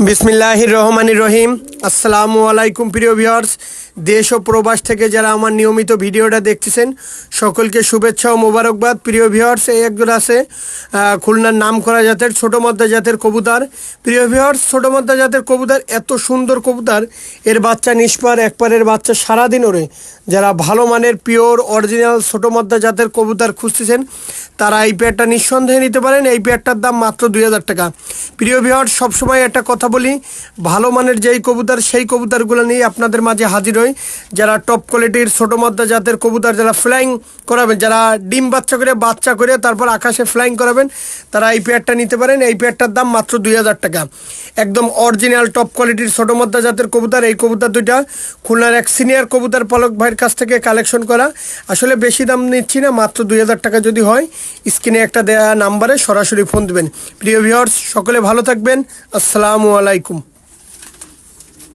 বিসমিল্লাহির রহমানির রহিম। আসসালামু আলাইকুম প্রিয় ভিউয়ার্স, দেশ ও প্রবাস থেকে যারা আমার নিয়মিত ভিডিওটা দেখতেছেন সকলকে শুভেচ্ছা ও মোবারকবাদ। প্রিয় ভিউয়ার্স, এই একজন আছে খুলনার নামকরা জাতের ছোট মদ্দা জাতের কবুতর। প্রিয় ভিউয়ার্স, ছোট মদ্দা জাতের কবুতর এত সুন্দর কবুতর, এর বাচ্চা নিষ্পার একপারের বাচ্চা সারাদিন ওরে। যারা ভালো মানের পিওর অরিজিনাল ছোট মদ্দা জাতের কবুতর খুঁজতেছেন তারা এই পেয়ারটা নিঃসন্দেহে নিতে পারেন। এই পেয়ারটার দাম মাত্র 2000 টাকা। প্রিয় ভিউয়ার্স, সবসময় একটা কথা বলি, ভালো মানের যেই কবুতর সেই কবুতরগুলো নিয়ে আপনাদের মাঝে হাজির হই। যারা টপ কোয়ালিটির ছোটো মদ্দা জাতের কবুতর যারা ফ্লাইং করাবেন, যারা ডিম বাচ্চা করে তারপর আকাশে ফ্লাইং করাবেন, তারা এই পেয়ারটা নিতে পারেন। এই পেয়ারটার দাম মাত্র 2000 টাকা। একদম অরিজিনাল টপ কোয়ালিটির ছোটো মদ্দা জাতের কবুতর। এই কবুতর দুইটা খুলনার এক সিনিয়র কবুতর পালক ভাইয়ের কাছ থেকে কালেকশন করা। আসলে বেশি দাম নিচ্ছি না, মাত্র 2000 টাকা। যদি হয় স্ক্রিনে একটা দেয়া নাম্বারে সরাসরি ফোন দেবেন। প্রিয় ভিউয়ার্স, সকলে ভালো থাকবেন। আসসালামু আলাইকুম।